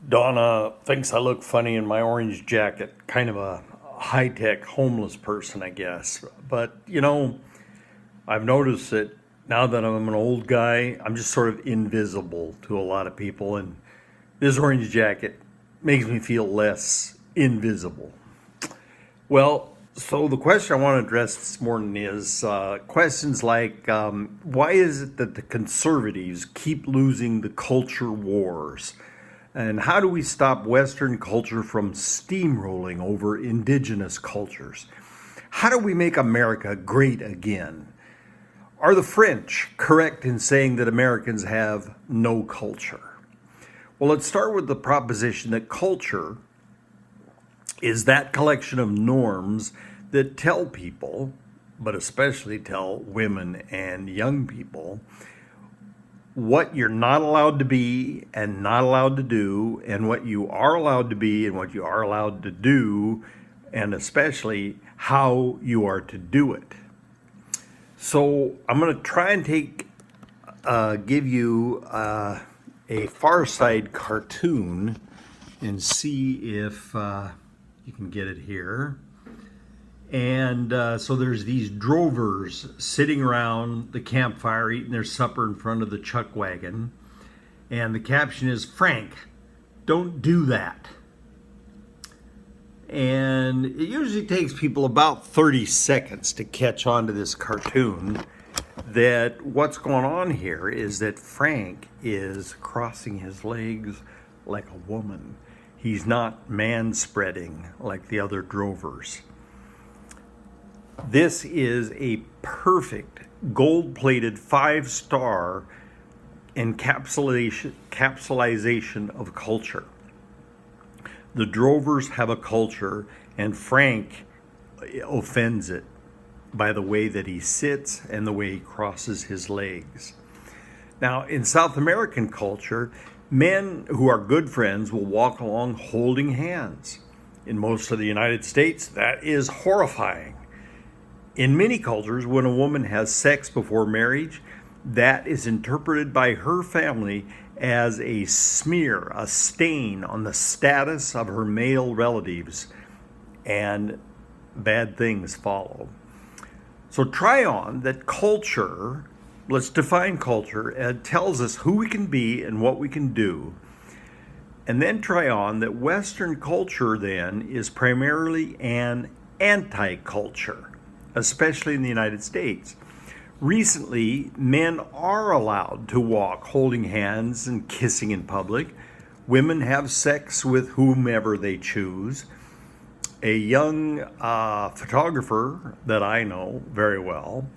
Donna thinks I look funny in my orange jacket, kind of a high tech homeless person, I guess. But, I've noticed that now that I'm an old guy, I'm just sort of invisible to a lot of people. And this orange jacket makes me feel less invisible. Well, so the question I want to address this morning is questions like why is it that the conservatives keep losing the culture wars? And how do we stop Western culture from steamrolling over indigenous cultures? How do we make America great again? Are the French correct in saying that Americans have no culture? Well, let's start with the proposition that culture is that collection of norms that tell people, but especially tell women and young people, what you're not allowed to be and not allowed to do, and what you are allowed to be and what you are allowed to do, and especially how you are to do it. So I'm going to try and give you a Far Side cartoon and see if you can get it here. And so there's these drovers sitting around the campfire eating their supper in front of the chuck wagon. And the caption is, "Frank, don't do that." And it usually takes people about 30 seconds to catch on to this cartoon that what's going on here is that Frank is crossing his legs like a woman. He's not man-spreading like the other drovers. This is a perfect gold-plated 5-star encapsulation of culture. The drovers have a culture, and Frank offends it by the way that he sits and the way he crosses his legs. Now, in South American culture, men who are good friends will walk along holding hands. In most of the United States, that is horrifying. In many cultures, when a woman has sex before marriage, that is interpreted by her family as a smear, a stain on the status of her male relatives, and bad things follow. So try on that culture, let's define culture, it tells us who we can be and what we can do. And then try on that Western culture then is primarily an anti-culture, especially in the United States. Recently, men are allowed to walk holding hands and kissing in public. Women have sex with whomever they choose. A young photographer that I know very well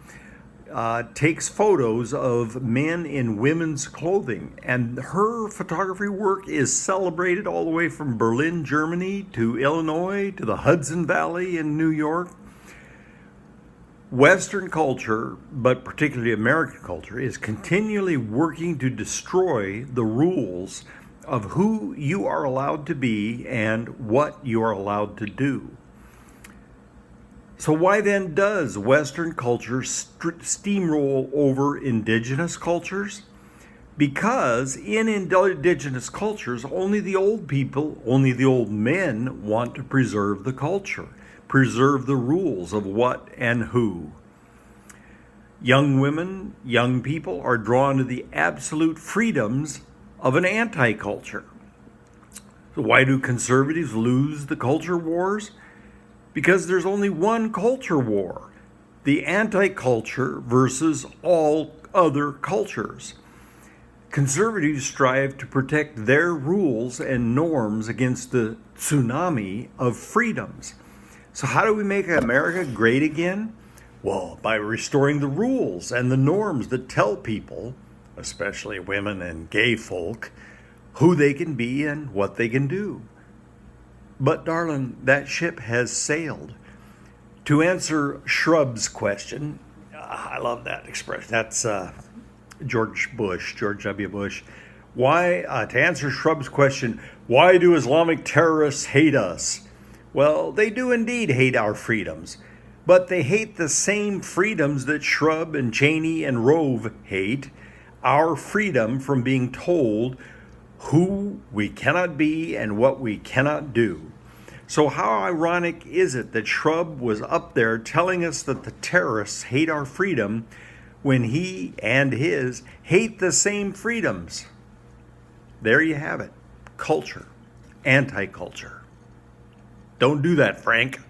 takes photos of men in women's clothing, and her photography work is celebrated all the way from Berlin, Germany, to Illinois, to the Hudson Valley in New York. Western culture, but particularly American culture, is continually working to destroy the rules of who you are allowed to be and what you are allowed to do. So why then does Western culture steamroll over indigenous cultures? Because in indigenous cultures, only the old people, only the old men want to preserve the culture, preserve the rules of what and who. Young women, young people are drawn to the absolute freedoms of an anti-culture. So why do conservatives lose the culture wars? Because there's only one culture war, the anti-culture versus all other cultures. Conservatives strive to protect their rules and norms against the tsunami of freedoms. So how do we make America great again? Well, by restoring the rules and the norms that tell people, especially women and gay folk, who they can be and what they can do. But darling, that ship has sailed. To answer Shrub's question, I love that expression. That's George W. Bush. Why? To answer Shrub's question, why do Islamic terrorists hate us? Well, they do indeed hate our freedoms, but they hate the same freedoms that Shrub and Cheney and Rove hate. Our freedom from being told who we cannot be and what we cannot do. So how ironic is it that Shrub was up there telling us that the terrorists hate our freedom when he and his hate the same freedoms? There you have it. Culture. Anti-culture. Don't do that, Frank.